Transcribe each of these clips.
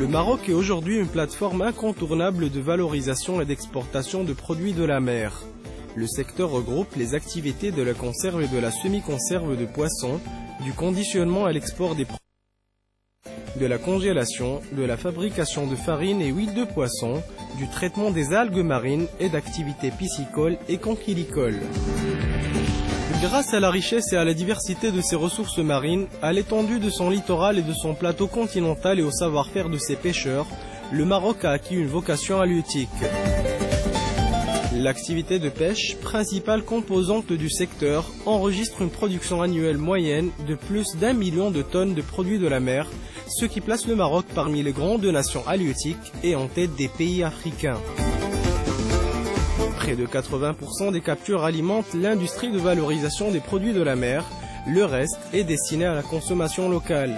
Maroc est aujourd'hui une plateforme incontournable de valorisation et d'exportation de produits de la mer. Le secteur regroupe les activités de la conserve et de la semi-conserve de poissons, du conditionnement à l'export des produits, de la congélation, de la fabrication de farine et huile de poisson, du traitement des algues marines et d'activités piscicoles et conchilicoles. Grâce à la richesse et à la diversité de ses ressources marines, à l'étendue de son littoral et de son plateau continental et au savoir-faire de ses pêcheurs, le Maroc a acquis une vocation halieutique. L'activité de pêche, principale composante du secteur, enregistre une production annuelle moyenne de plus d'1 million de tonnes de produits de la mer, ce qui place le Maroc parmi les grandes nations halieutiques et en tête des pays africains. Près de 80% des captures alimentent l'industrie de valorisation des produits de la mer, le reste est destiné à la consommation locale.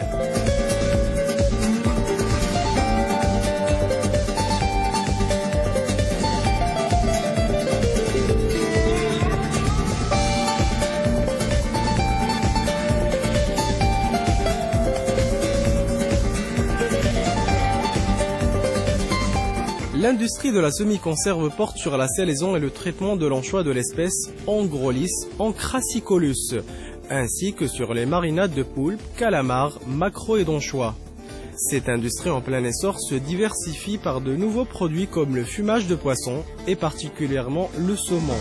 L'industrie de la semi-conserve porte sur la salaison et le traitement de l'anchois de l'espèce Angrolis ancrassicolus, ainsi que sur les marinades de poulpe, calamars, maquereaux et d'anchois. Cette industrie en plein essor se diversifie par de nouveaux produits comme le fumage de poisson et particulièrement le saumon.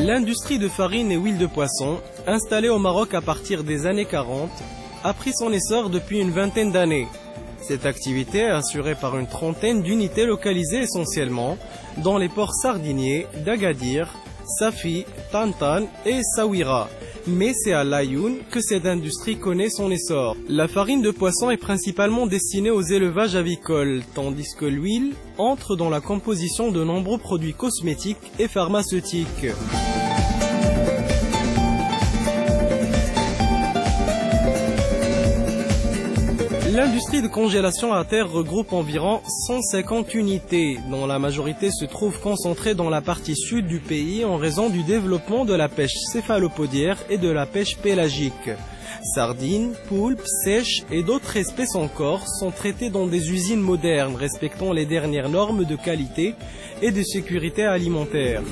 L'industrie de farine et huile de poisson, installée au Maroc à partir des années 40, a pris son essor depuis une vingtaine d'années. Cette activité est assurée par une trentaine d'unités localisées essentiellement dans les ports sardiniers d'Agadir, Safi, Tantan et Essaouira. Mais c'est à Laayoune que cette industrie connaît son essor. La farine de poisson est principalement destinée aux élevages avicoles, tandis que l'huile entre dans la composition de nombreux produits cosmétiques et pharmaceutiques. L'industrie de congélation à terre regroupe environ 150 unités, dont la majorité se trouve concentrée dans la partie sud du pays en raison du développement de la pêche céphalopodière et de la pêche pélagique. Sardines, poulpes, sèches et d'autres espèces encore sont traitées dans des usines modernes respectant les dernières normes de qualité et de sécurité alimentaire.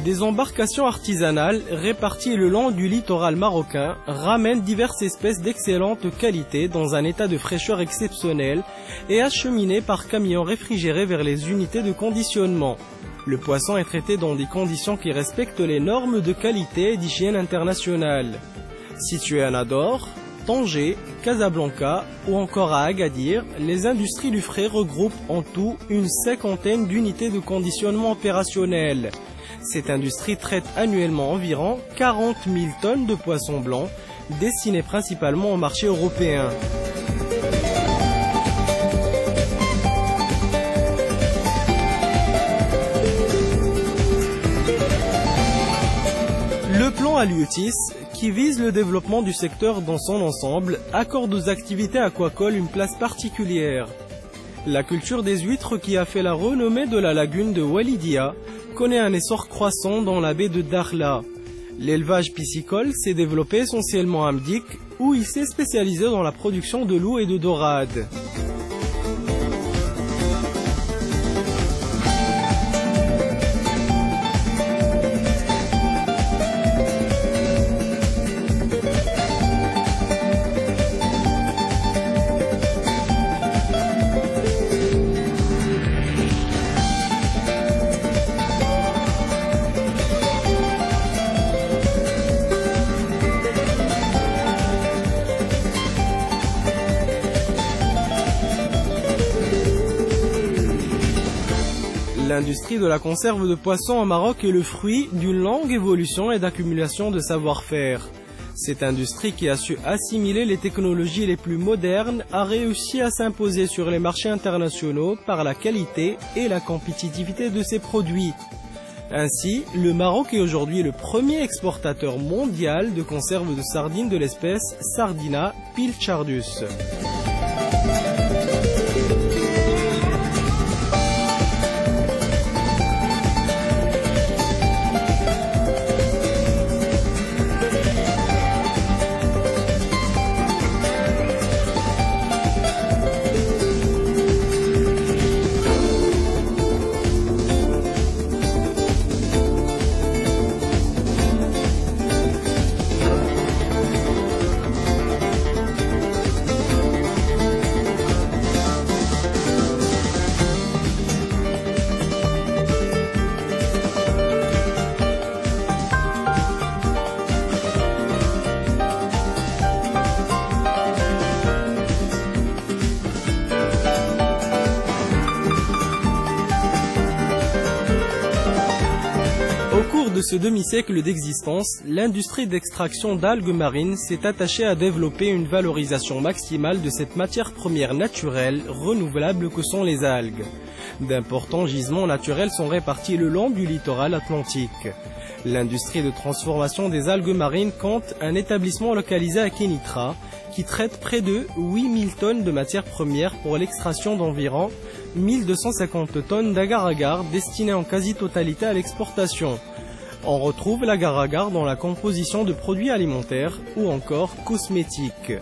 Des embarcations artisanales réparties le long du littoral marocain ramènent diverses espèces d'excellente qualité dans un état de fraîcheur exceptionnel et acheminées par camions réfrigérés vers les unités de conditionnement. Le poisson est traité dans des conditions qui respectent les normes de qualité et d'hygiène internationale. Situé à Nador, Tanger, Casablanca ou encore à Agadir, les industries du frais regroupent en tout une cinquantaine d'unités de conditionnement opérationnelles. Cette industrie traite annuellement environ 40 000 tonnes de poissons blancs, destinés principalement au marché européen. plan Haliotis, qui vise le développement du secteur dans son ensemble, accorde aux activités aquacoles une place particulière. La culture des huîtres, qui a fait la renommée de la lagune de Walidia, connaît un essor croissant dans la baie de Dakhla. L'élevage piscicole s'est développé essentiellement à Mdik, où il s'est spécialisé dans la production de loup et de dorades. L'industrie de la conserve de poissons au Maroc est le fruit d'une longue évolution et d'accumulation de savoir-faire. Cette industrie, qui a su assimiler les technologies les plus modernes, a réussi à s'imposer sur les marchés internationaux par la qualité et la compétitivité de ses produits. Ainsi, le Maroc est aujourd'hui le premier exportateur mondial de conserve de sardines de l'espèce Sardina pilchardus. Au cours de ce demi-siècle d'existence, l'industrie d'extraction d'algues marines s'est attachée à développer une valorisation maximale de cette matière première naturelle, renouvelable que sont les algues. D'importants gisements naturels sont répartis le long du littoral atlantique. L'industrie de transformation des algues marines compte un établissement localisé à Kénitra, qui traite près de 8000 tonnes de matière première pour l'extraction d'environ 1250 tonnes d'agar-agar destinées en quasi-totalité à l'exportation. On retrouve l'agar-agar dans la composition de produits alimentaires ou encore cosmétiques.